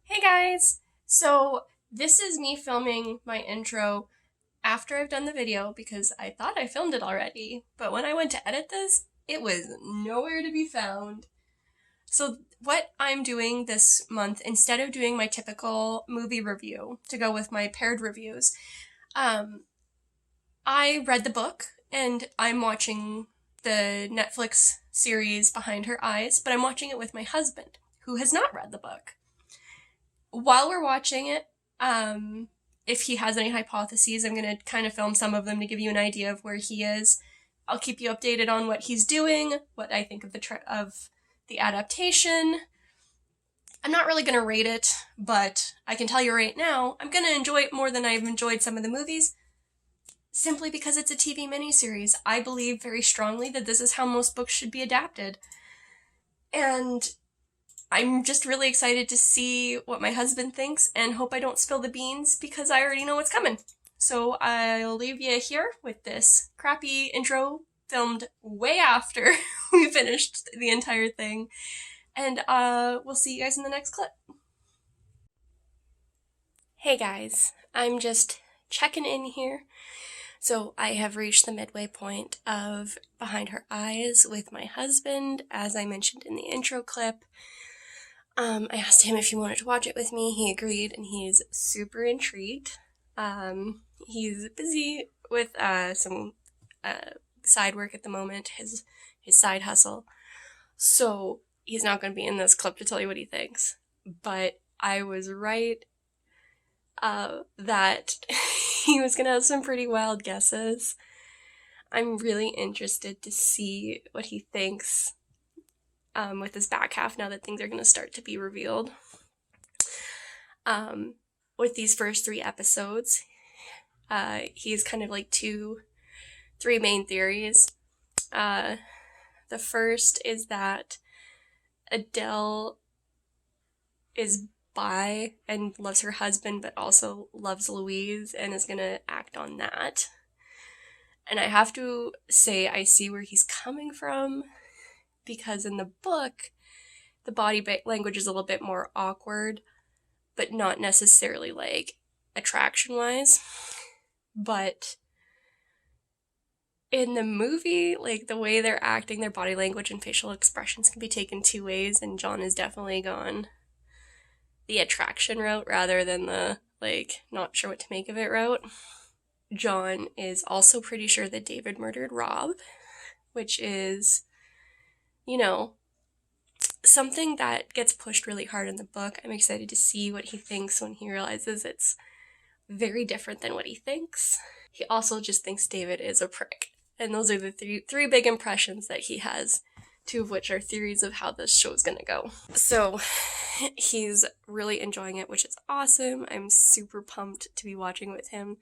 Hey guys! So this is me filming my intro after I've done the video because I thought I filmed it already, but when I went to edit this, it was nowhere to be found. So what I'm doing this month, instead of doing my typical movie review to go with my paired reviews, I read the book and I'm watching the Netflix series Behind Her Eyes, but I'm watching it with my husband, who has not read the book. While we're watching it, if he has any hypotheses, I'm going to kind of film some of them to give you an idea of where he is. I'll keep you updated on what he's doing, what I think of the adaptation. I'm not really going to rate it, but I can tell you right now, I'm going to enjoy it more than I've enjoyed some of the movies, simply because it's a TV miniseries. I believe very strongly that this is how most books should be adapted. And I'm just really excited to see what my husband thinks and hope I don't spill the beans because I already know what's coming. So I'll leave you here with this crappy intro filmed way after we finished the entire thing. And we'll see you guys in the next clip. Hey guys, I'm just checking in here. So I have reached the midway point of Behind Her Eyes with my husband, as I mentioned in the intro clip. I asked him if he wanted to watch it with me. He agreed, and he's super intrigued. He's busy with some side work at the moment, his side hustle. So he's not going to be in this clip to tell you what he thinks. But I was right that he was going to have some pretty wild guesses. I'm really interested to see what he thinks with his back half now that things are going to start to be revealed. With these first 3 episodes, he's kind of like 3 main theories. The first is that Adele is bi and loves her husband but also loves Louise and is going to act on that. And I have to say I see where he's coming from, because in the book, the body language is a little bit more awkward, but not necessarily like attraction-wise. But in the movie, like the way they're acting, their body language and facial expressions can be taken 2 ways, and John has definitely gone the attraction route rather than the like not sure what to make of it route. John is also pretty sure that David murdered Rob, which is, you know, something that gets pushed really hard in the book. I'm excited to see what he thinks when he realizes it's very different than what he thinks. He also just thinks David is a prick. And those are the three big impressions that he has, 2 of which are theories of how this show is gonna go. So he's really enjoying it, which is awesome. I'm super pumped to be watching with him,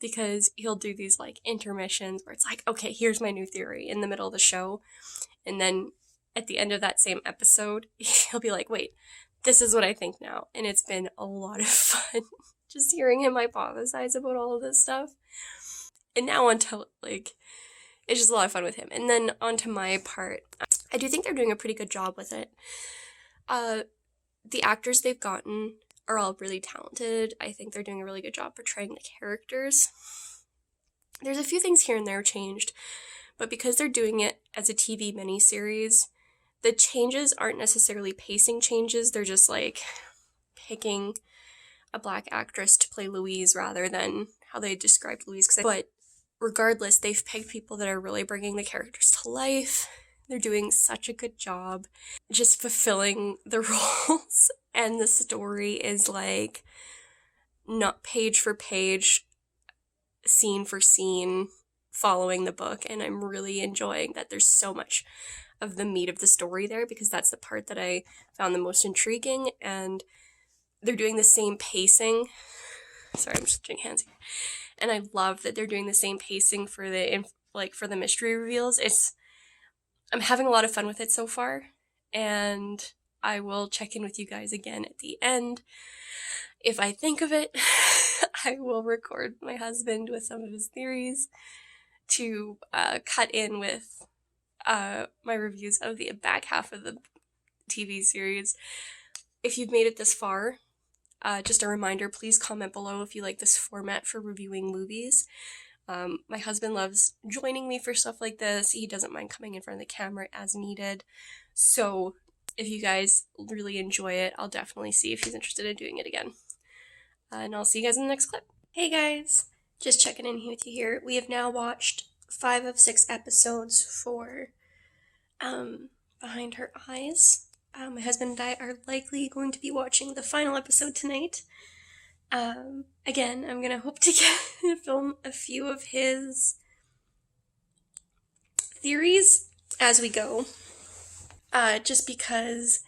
because he'll do these like intermissions where it's like, okay, here's my new theory in the middle of the show. And then at the end of that same episode, he'll be like, wait, this is what I think now. And it's been a lot of fun just hearing him hypothesize about all of this stuff. And now onto, like, it's just a lot of fun with him. And then onto my part, I do think they're doing a pretty good job with it. The actors they've gotten are all really talented. I think they're doing a really good job portraying the characters. There's a few things here and there changed, but because they're doing it as a TV miniseries, the changes aren't necessarily pacing changes. They're just like picking a black actress to play Louise rather than how they described Louise. But regardless, they've picked people that are really bringing the characters to life. They're doing such a good job just fulfilling the roles. And the story is like not page for page, scene for scene, following the book. And I'm really enjoying that there's so much of the meat of the story there, because that's the part that I found the most intriguing. And they're doing the same pacing. Sorry, I'm switching hands here. And I love that they're doing the same pacing for the mystery reveals. I'm having a lot of fun with it so far, and I will check in with you guys again at the end. If I think of it, I will record my husband with some of his theories, to cut in with my reviews of the back half of the TV series. If you've made it this far, just a reminder, please comment below if you like this format for reviewing movies. My husband loves joining me for stuff like this. He doesn't mind coming in front of the camera as needed. So if you guys really enjoy it, I'll definitely see if he's interested in doing it again. And I'll see you guys in the next clip. Hey guys, just checking in with you here. We have now watched 5 of 6 episodes for Behind Her Eyes. My husband and I are likely going to be watching the final episode tonight. Again, I'm gonna hope to film a few of his theories as we go. Just because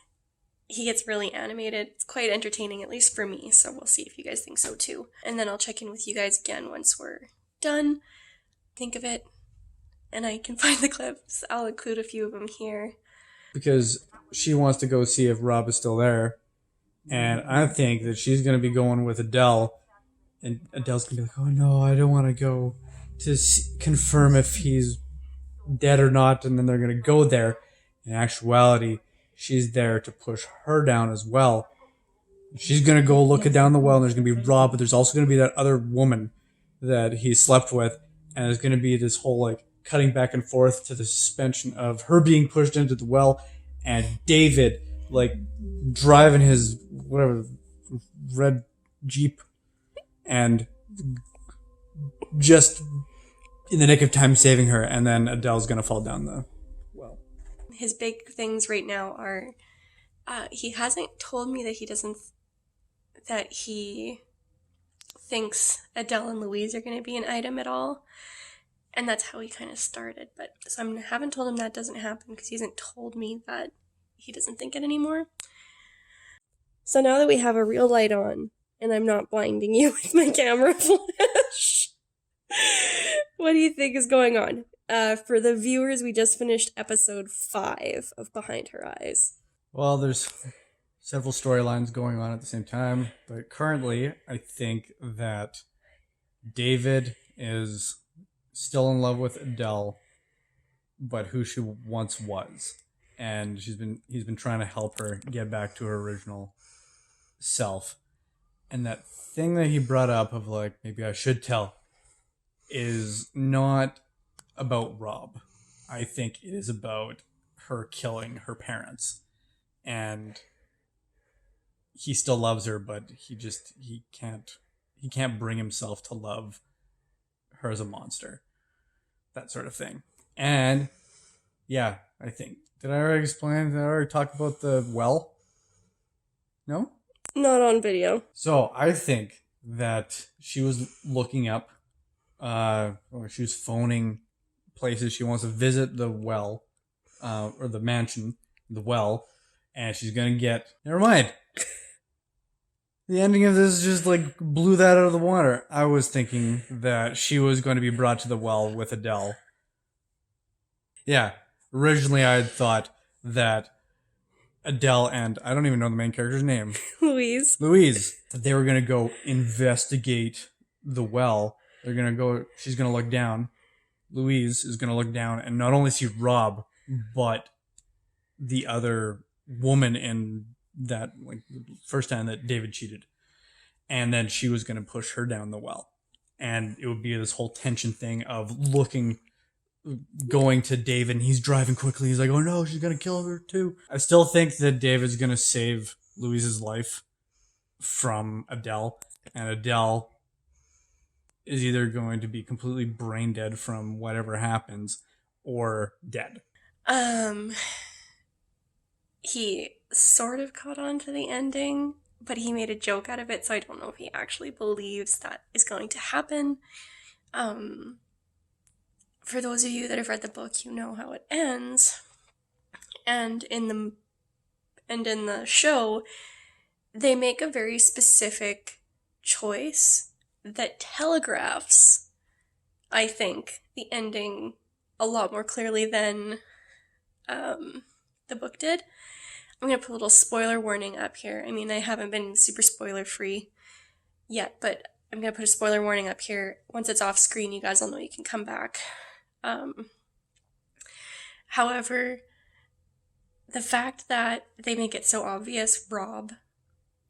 he gets really animated. It's quite entertaining, at least for me, so we'll see if you guys think so too. And then I'll check in with you guys again once we're done. Think of it, and I can find the clips. I'll include a few of them here. Because she wants to go see if Rob is still there. And I think that she's going to be going with Adele. And Adele's going to be like, oh no, I don't want to go to confirm if he's dead or not. And then they're going to go there. In actuality, she's there to push her down as well. She's going to go look down the well, and there's going to be Rob, but there's also going to be that other woman that he slept with. And there's going to be this whole like cutting back and forth to the suspension of her being pushed into the well and David like driving his whatever red Jeep and just in the nick of time saving her, and then Adele's gonna fall down the well. His big things right now are he hasn't told me that he thinks Adele and Louise are going to be an item at all. And that's how he kind of started. But so I haven't told him that doesn't happen because he hasn't told me that he doesn't think it anymore. So now that we have a real light on, and I'm not blinding you with my camera flash, what do you think is going on? For the viewers, we just finished episode 5 of Behind Her Eyes. Well, there's several storylines going on at the same time, but currently I think that David is still in love with Adele, but who she once was. And he's been trying to help her get back to her original self. And that thing that he brought up of like, maybe I should tell, is not about Rob. I think it is about her killing her parents. And he still loves her, but he can't bring himself to love her as a monster. That sort of thing. And yeah, I think, did I already talk about the well? No? Not on video. So I think that she was looking up, or she was phoning places she wants to visit the well, or the mansion, the well, and she's gonna get, never mind. The ending of this just like blew that out of the water. I was thinking that she was going to be brought to the well with Adele. Yeah, originally I had thought that Adele and, I don't even know the main character's name. Louise. They were going to go investigate the well. She's going to look down. Louise is going to look down and not only see Rob, but the other woman in that, like, first time that David cheated. And then she was going to push her down the well. And it would be this whole tension thing of going to David, and he's driving quickly. He's like, oh no, she's going to kill her too. I still think that David's going to save Louise's life from Adele. And Adele is either going to be completely brain dead from whatever happens or dead. He sort of caught on to the ending, but he made a joke out of it, so I don't know if he actually believes that is going to happen. For those of you that have read the book, you know how it ends. And in the show, they make a very specific choice that telegraphs, I think, the ending a lot more clearly than the book did. I'm going to put a little spoiler warning up here. I mean, I haven't been super spoiler free yet, but I'm going to put a spoiler warning up here. Once it's off screen, you guys will know you can come back. However, the fact that they make it so obvious Rob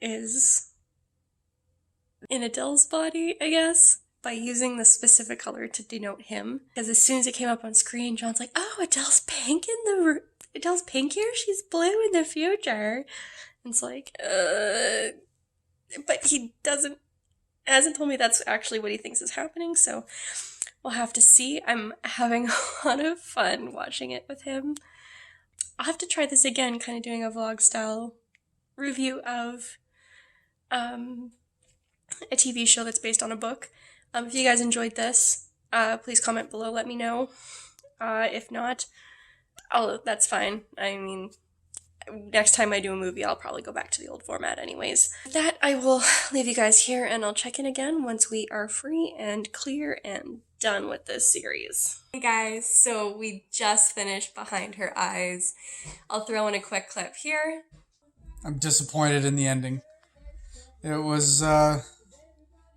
is in Adele's body, I guess, by using the specific color to denote him. Because as soon as it came up on screen, John's like, "Oh, Adele's pink here. She's blue in the future." And it's like, but he hasn't told me that's actually what he thinks is happening. So we'll have to see. I'm having a lot of fun watching it with him. I'll have to try this again, kind of doing a vlog style review of a TV show that's based on a book. If you guys enjoyed this, please comment below, let me know. If not, that's fine. I mean, next time I do a movie, I'll probably go back to the old format anyways. With that, I will leave you guys here, and I'll check in again once we are free and clear and done with this series. Hey guys, so we just finished Behind Her Eyes. I'll throw in a quick clip here. I'm disappointed in the ending. It was a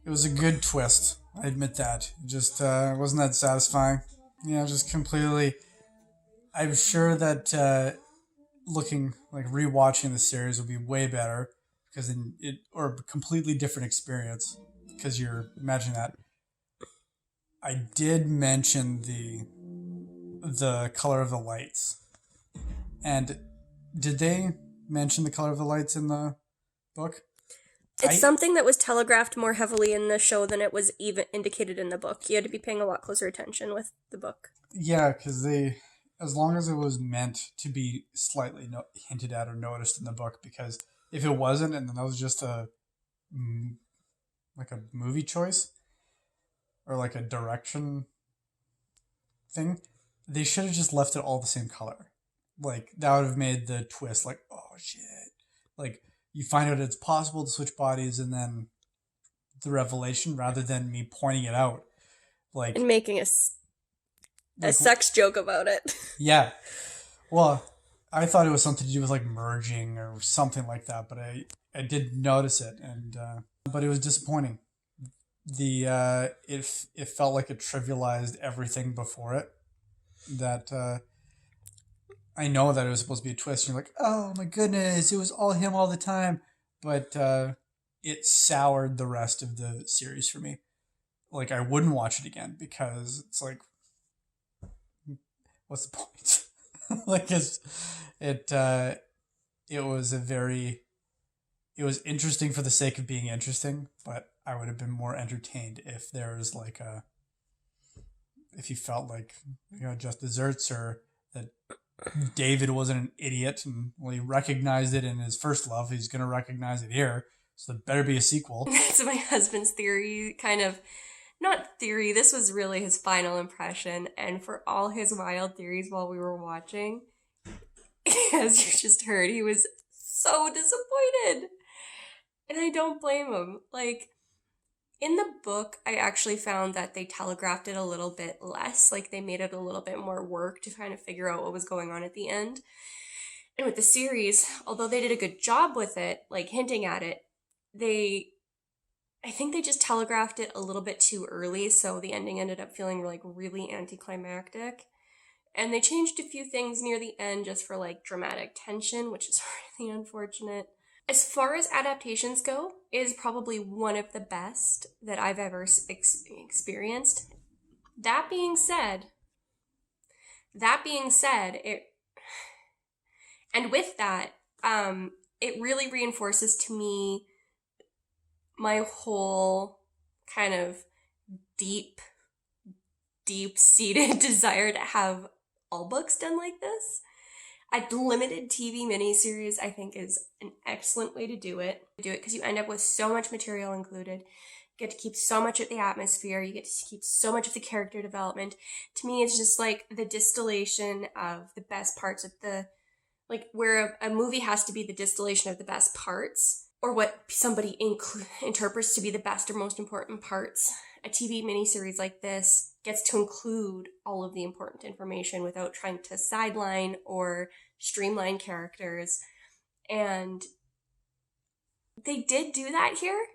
good twist. I admit that. It just wasn't that satisfying. Just completely. I'm sure that rewatching the series will be way better because or a completely different experience because you're imagining that. I did mention the color of the lights, and did they mention the color of the lights in the book? It's something that was telegraphed more heavily in the show than it was even indicated in the book. You had to be paying a lot closer attention with the book. Yeah, because as long as it was meant to be slightly hinted at or noticed in the book, because if it wasn't, and then that was just a movie choice or like a direction thing, they should have just left it all the same color. Like, that would have made the twist like, oh shit. Like, you find out it's possible to switch bodies and then the revelation rather than me pointing it out. Like, and making a sex joke about it. Yeah. Well, I thought it was something to do with like merging or something like that, but I did notice it, and but it was disappointing. It felt like it trivialized everything before it. That I know that it was supposed to be a twist. And you're like, oh my goodness, it was all him all the time, but it soured the rest of the series for me. Like, I wouldn't watch it again because it's like, what's the point? Like, it was interesting for the sake of being interesting, but I would have been more entertained if there was if you felt like, just desserts, or that David wasn't an idiot and he recognized it in his first love, he's gonna recognize it here, so there better be a sequel. That's my husband's theory, kind of. Not theory, this was really his final impression, and for all his wild theories while we were watching, as you just heard, he was so disappointed. And I don't blame him. Like, in the book, I actually found that they telegraphed it a little bit less. Like, they made it a little bit more work to kind of figure out what was going on at the end. And with the series, although they did a good job with it, like hinting at it, I think they just telegraphed it a little bit too early, so the ending ended up feeling like really anticlimactic. And they changed a few things near the end just for like dramatic tension, which is really unfortunate. As far as adaptations go, it is probably one of the best that I've ever experienced. That being said, it really reinforces to me my whole kind of deep-seated desire to have all books done like this. A limited TV miniseries, I think, is an excellent way to do it. Because you end up with so much material included. You get to keep so much of the atmosphere. You get to keep so much of the character development. To me, it's just like the distillation of the best parts of where a movie has to be the distillation of the best parts, or what somebody interprets to be the best or most important parts. A TV miniseries like this gets to include all of the important information without trying to sideline or streamline characters. And they did do that here,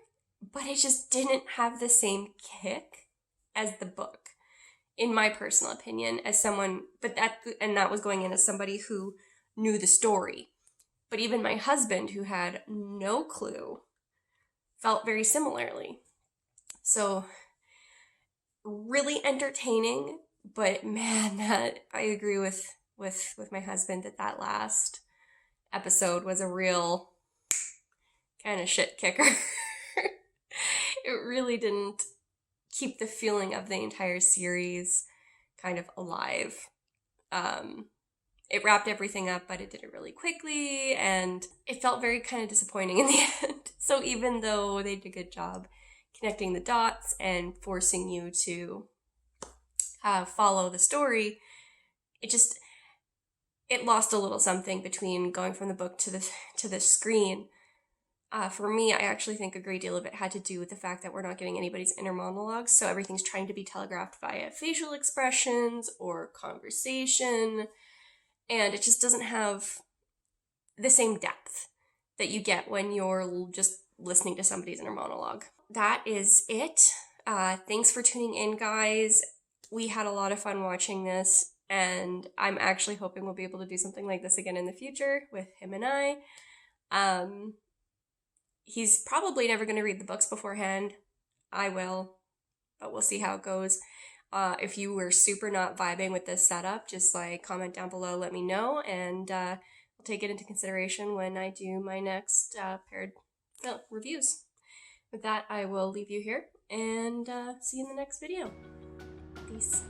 but it just didn't have the same kick as the book. in my personal opinion, as someone, that was going in as somebody who knew the story. But even my husband, who had no clue, felt very similarly. So, really entertaining, but man, that I agree with my husband that last episode was a real kind of shit kicker. It really didn't keep the feeling of the entire series kind of alive. It wrapped everything up, but it did it really quickly, and it felt very kind of disappointing in the end. So even though they did a good job connecting the dots and forcing you to follow the story, it lost a little something between going from the book to the screen. For me, I actually think a great deal of it had to do with the fact that we're not getting anybody's inner monologues, so everything's trying to be telegraphed via facial expressions or conversation, and it just doesn't have the same depth that you get when you're just listening to somebody's inner monologue. That is it. Thanks for tuning in, guys. We had a lot of fun watching this, and I'm actually hoping we'll be able to do something like this again in the future with him and I. He's probably never going to read the books beforehand. I will, but we'll see how it goes. If you were super not vibing with this setup, just like comment down below, let me know, and I'll take it into consideration when I do my next paired reviews. With that, I will leave you here, and see you in the next video. Peace.